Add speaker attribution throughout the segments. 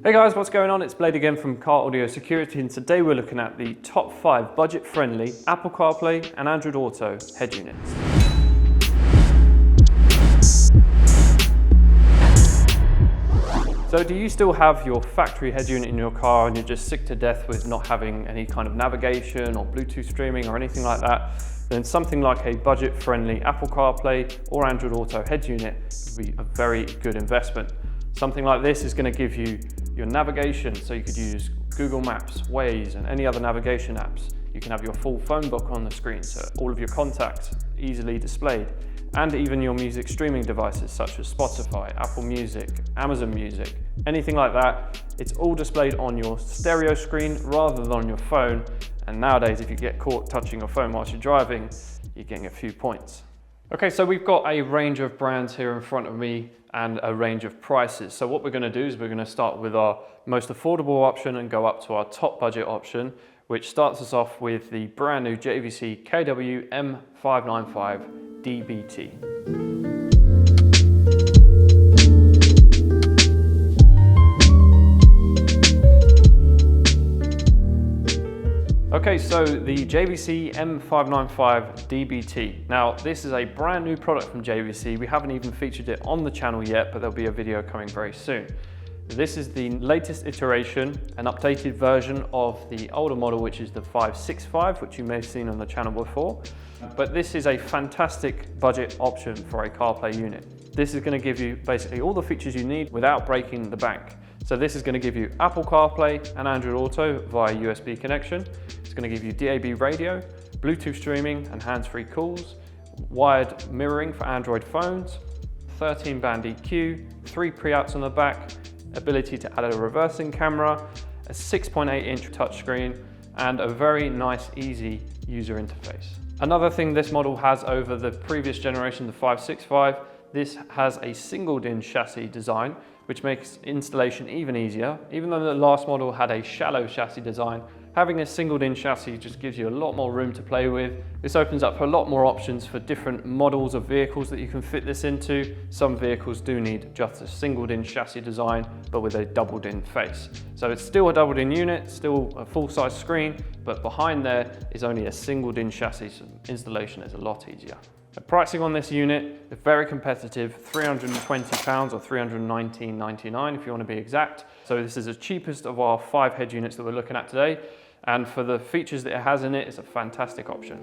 Speaker 1: Hey guys, what's going on? It's Blade again from Car Audio Security, and today we're looking at the top 5 budget-friendly Apple CarPlay and Android Auto head units. So do you still have your factory head unit in your car and you're just sick to death with not having any kind of navigation or Bluetooth streaming or anything like that? Then something like a budget-friendly Apple CarPlay or Android Auto head unit would be a very good investment. Something like this is going to give you your navigation, so you could use Google Maps, Waze, and any other navigation apps. You can have your full phone book on the screen, so all of your contacts easily displayed, and even your music streaming devices such as Spotify, Apple Music, Amazon Music, anything like that. It's all displayed on your stereo screen rather than on your phone. And nowadays, if you get caught touching your phone whilst you're driving, you're getting a few points. Okay, so we've got a range of brands here in front of me and a range of prices. So what we're going to do is we're going to start with our most affordable option and go up to our top budget option, which starts us off with the brand new JVC KW-M595D BT. Okay, so the JVC M595D BT. Now, this is a brand new product from JVC. We haven't even featured it on the channel yet, but there'll be a video coming very soon. This is the latest iteration, an updated version of the older model, which is the 565, which you may have seen on the channel before. But this is a fantastic budget option for a CarPlay unit. This is going to give you basically all the features you need without breaking the bank. So this is going to give you Apple CarPlay and Android Auto via USB connection. It's going to give you DAB radio, Bluetooth streaming and hands-free calls, wired mirroring for Android phones, 13-band EQ, 3 pre-outs on the back, ability to add a reversing camera, a 6.8-inch touchscreen, and a very nice, easy user interface. Another thing this model has over the previous generation, the 565, this has a single DIN chassis design, which makes installation even easier. Even though the last model had a shallow chassis design, having a single DIN chassis just gives you a lot more room to play with. This opens up a lot more options for different models of vehicles that you can fit this into. Some vehicles do need just a single DIN chassis design, but with a double DIN face. So it's still a double DIN unit, still a full-size screen, but behind there is only a single DIN chassis, so installation is a lot easier. The pricing on this unit is very competitive, £320 or $319.99 if you want to be exact. So this is the cheapest of our 5 head units that we're looking at today. And for the features that it has in it, it's a fantastic option.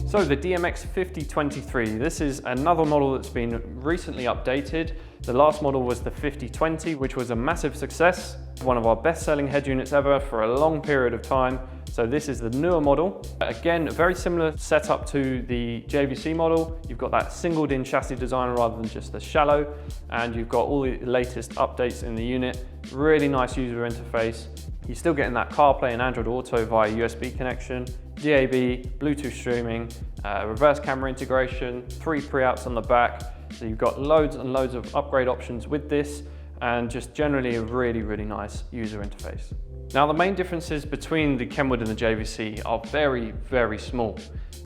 Speaker 1: So the DMX5023, this is another model that's been recently updated. The last model was the 5020, which was a massive success, one of our best-selling head units ever for a long period of time. So this is the newer model. Again, a very similar setup to the JVC model. You've got that single DIN chassis design rather than just the shallow, and you've got all the latest updates in the unit. Really nice user interface. You're still getting that CarPlay and Android Auto via USB connection, DAB, Bluetooth streaming, reverse camera integration, 3 pre-outs on the back. So you've got loads and loads of upgrade options with this, and just generally a really, really nice user interface. Now, the main differences between the Kenwood and the JVC are very, very small.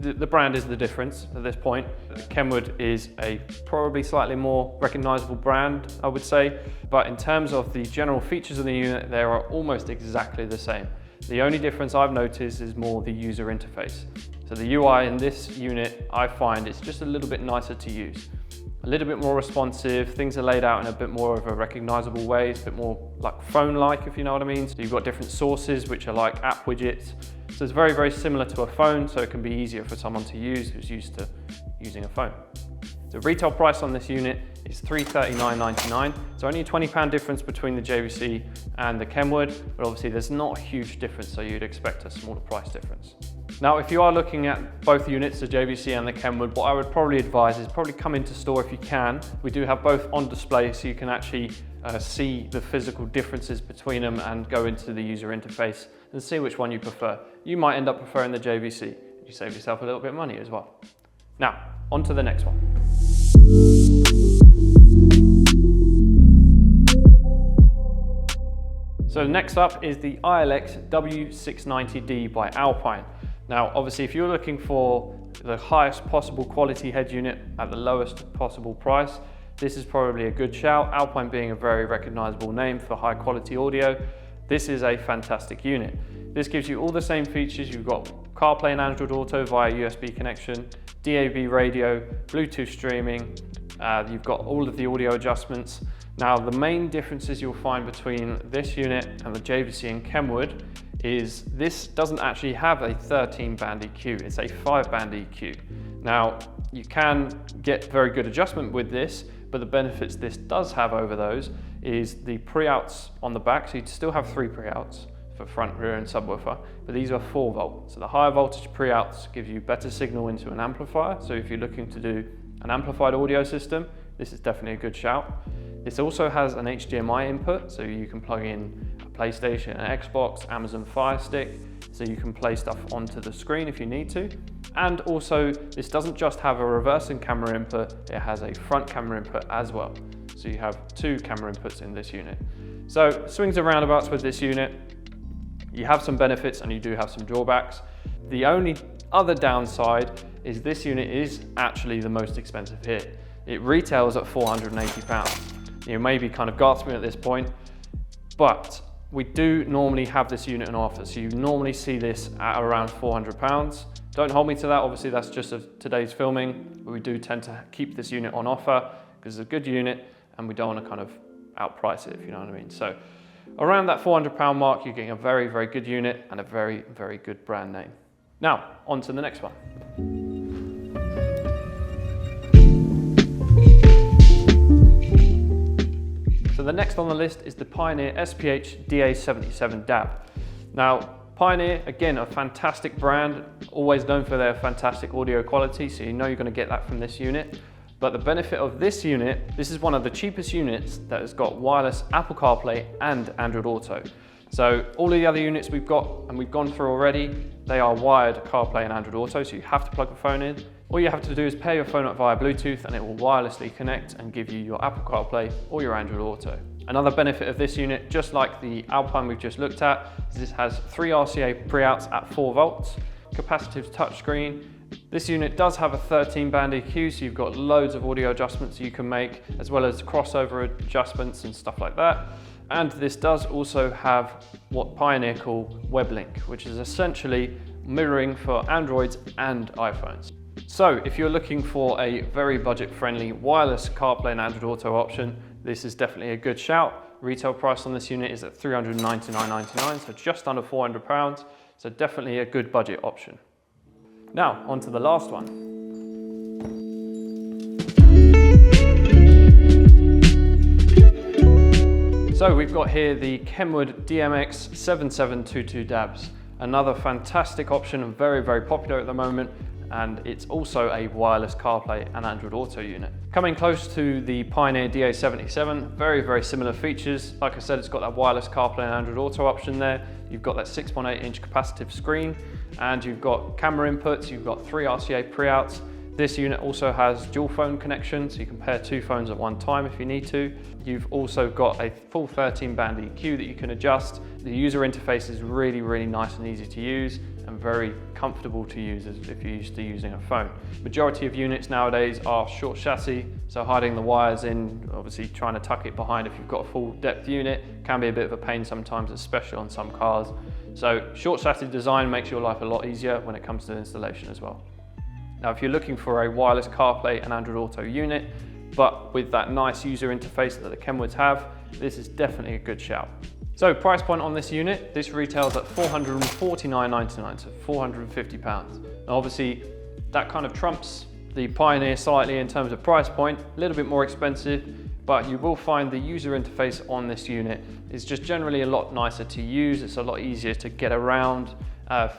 Speaker 1: The brand is the difference at this point. Kenwood is a probably slightly more recognizable brand, I would say, but in terms of the general features of the unit, they are almost exactly the same. The only difference I've noticed is more the user interface. So the UI in this unit, I find it's just a little bit nicer to use. A little bit more responsive, things are laid out in a bit more of a recognizable way. It's a bit more like phone-like, if you know what I mean. So you've got different sources, which are like app widgets. So it's very, very similar to a phone, so it can be easier for someone to use who's used to using a phone. The retail price on this unit is £339.99. So only a £20 difference between the JVC and the Kenwood, but obviously there's not a huge difference, so you'd expect a smaller price difference. Now, if you are looking at both units, the JVC and the Kenwood, what I would probably advise is probably come into store if you can. We do have both on display, so you can actually see the physical differences between them and go into the user interface and see which one you prefer. You might end up preferring the JVC. You save yourself a little bit of money as well. Now, on to the next one. So next up is the ILX W690D by Alpine. Now, obviously, if you're looking for the highest possible quality head unit at the lowest possible price, this is probably a good shout. Alpine being a very recognizable name for high quality audio, this is a fantastic unit. This gives you all the same features. You've got CarPlay and Android Auto via USB connection, DAB radio, Bluetooth streaming, you've got all of the audio adjustments. Now, the main differences you'll find between this unit and the JVC and Kenwood is this doesn't actually have a 13-band EQ, it's a 5-band EQ. Now, you can get very good adjustment with this, but the benefits this does have over those is the pre-outs on the back, so you'd still have 3 pre-outs for front, rear and subwoofer, but these are 4 volt. So the higher voltage pre-outs give you better signal into an amplifier, so if you're looking to do an amplified audio system, this is definitely a good shout. This also has an HDMI input, so you can plug in a PlayStation, an Xbox, Amazon Fire Stick, so you can play stuff onto the screen if you need to. And also, this doesn't just have a reversing camera input, it has a front camera input as well. So you have 2 camera inputs in this unit. So swings and roundabouts with this unit. You have some benefits and you do have some drawbacks. The only other downside is this unit is actually the most expensive here. It retails at £480. You may be kind of gasping at this point, but we do normally have this unit on offer. So you normally see this at around £400. Don't hold me to that, obviously that's just of today's filming, but we do tend to keep this unit on offer because it's a good unit and we don't want to kind of outprice it, if you know what I mean. So around that £400 mark, you're getting a very, very good unit and a very, very good brand name. Now, on to the next one. So the next on the list is the Pioneer SPH DA77 DAB. Now, Pioneer, again, a fantastic brand, always known for their fantastic audio quality, so you know you're going to get that from this unit. But the benefit of this unit, this is one of the cheapest units that has got wireless Apple CarPlay and Android Auto. So all of the other units we've got and we've gone through already, they are wired CarPlay and Android Auto, so you have to plug the phone in. All you have to do is pair your phone up via Bluetooth and it will wirelessly connect and give you your Apple CarPlay or your Android Auto. Another benefit of this unit, just like the Alpine we've just looked at, is this has 3 RCA pre-outs at 4 volts, capacitive touchscreen. This unit does have a 13-band EQ, so you've got loads of audio adjustments you can make, as well as crossover adjustments and stuff like that. And this does also have what Pioneer call WebLink, which is essentially mirroring for Androids and iPhones. So if you're looking for a very budget-friendly wireless CarPlay and Android Auto option, this is definitely a good shout. Retail price on this unit is at £399.99, so just under £400, so definitely a good budget option. Now, on to the last one. So we've got here the Kenwood DMX7722 DABs. Another fantastic option and very, very popular at the moment. And it's also a wireless CarPlay and Android Auto unit. Coming close to the Pioneer DA77, very, very similar features. Like I said, it's got that wireless CarPlay and Android Auto option there. You've got that 6.8-inch capacitive screen, and you've got camera inputs, you've got 3 RCA pre-outs. This unit also has dual phone connection, so you can pair 2 phones at one time if you need to. You've also got a full 13-band EQ that you can adjust. The user interface is really, really nice and easy to use and very comfortable to use as if you're used to using a phone. Majority of units nowadays are short chassis, so hiding the wires in, obviously trying to tuck it behind if you've got a full depth unit can be a bit of a pain sometimes, especially on some cars. So short chassis design makes your life a lot easier when it comes to installation as well. Now, if you're looking for a wireless CarPlay and Android Auto unit, but with that nice user interface that the Kenwoods have, this is definitely a good shout. So price point on this unit, this retails at £449.99, so £450. Now obviously that kind of trumps the Pioneer slightly in terms of price point, a little bit more expensive, but you will find the user interface on this unit is just generally a lot nicer to use. It's a lot easier to get around.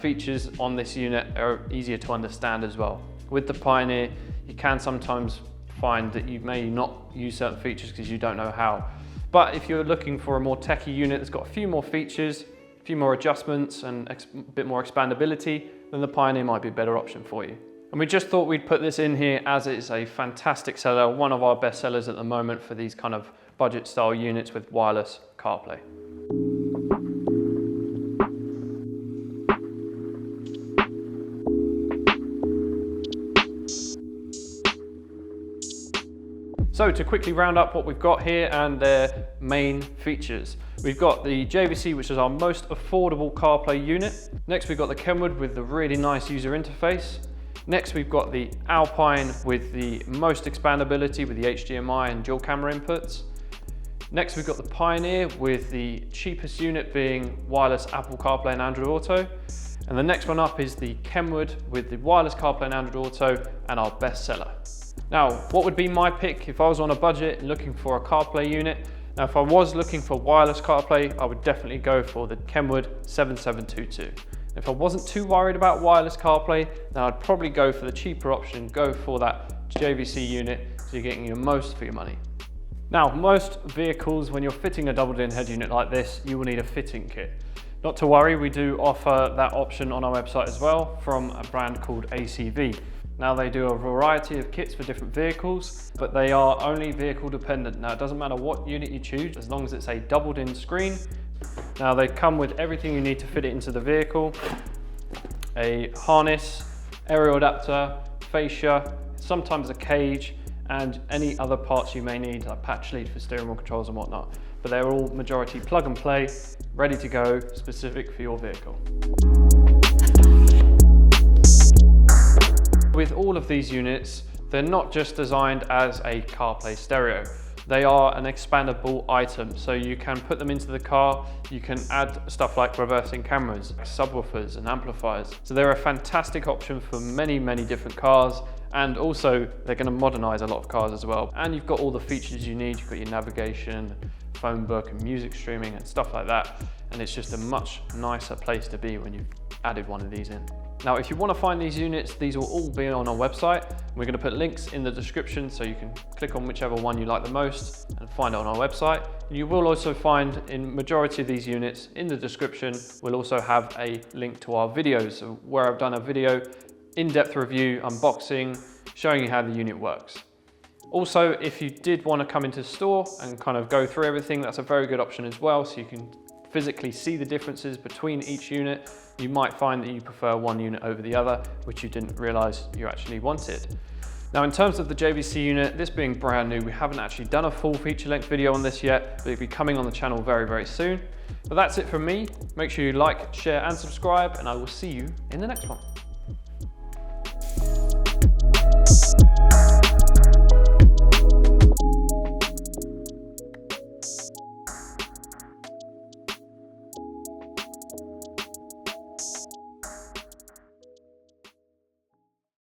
Speaker 1: Features on this unit are easier to understand as well. With the Pioneer, you can sometimes find that you may not use certain features because you don't know how. But if you're looking for a more techie unit that's got a few more features, a few more adjustments and a bit more expandability, then the Pioneer might be a better option for you. And we just thought we'd put this in here as it's a fantastic seller, one of our best sellers at the moment for these kind of budget style units with wireless CarPlay. So to quickly round up what we've got here and their main features. We've got the JVC, which is our most affordable CarPlay unit. Next we've got the Kenwood with the really nice user interface. Next we've got the Alpine with the most expandability with the HDMI and dual camera inputs. Next we've got the Pioneer with the cheapest unit being wireless Apple CarPlay and Android Auto. And the next one up is the Kenwood with the wireless CarPlay and Android Auto and our best seller. Now, what would be my pick if I was on a budget looking for a CarPlay unit? Now, if I was looking for wireless CarPlay, I would definitely go for the Kenwood 7722. If I wasn't too worried about wireless CarPlay, then I'd probably go for the cheaper option, go for that JVC unit, so you're getting your most for your money. Now, most vehicles, when you're fitting a double-din head unit like this, you will need a fitting kit. Not to worry, we do offer that option on our website as well from a brand called ACV. Now they do a variety of kits for different vehicles, but they are only vehicle dependent. Now it doesn't matter what unit you choose, as long as it's a doubled-in screen. Now they come with everything you need to fit it into the vehicle. A harness, aerial adapter, fascia, sometimes a cage, and any other parts you may need, like patch lead for steering wheel controls and whatnot. But they're all majority plug and play, ready to go, specific for your vehicle. With all of these units, they're not just designed as a CarPlay stereo. They are an expandable item, so you can put them into the car. You can add stuff like reversing cameras, subwoofers and amplifiers. So they're a fantastic option for many, many different cars, and also they're going to modernize a lot of cars as well. And you've got all the features you need. You've got your navigation, phone book and music streaming and stuff like that. And it's just a much nicer place to be when you've added one of these in. Now, if you want to find these units, these will all be on our website. We're going to put links in the description so you can click on whichever one you like the most and find it on our website. You will also find in majority of these units in the description, we'll also have a link to our videos where I've done a video, in-depth review, unboxing, showing you how the unit works. Also, if you did want to come into store and kind of go through everything, that's a very good option as well, so you can physically see the differences between each unit. You might find that you prefer one unit over the other, which you didn't realize you actually wanted. Now, in terms of the JVC unit, this being brand new, we haven't actually done a full feature-length video on this yet, but it'll be coming on the channel very, very soon. But that's it from me. Make sure you like, share, and subscribe, and I will see you in the next one.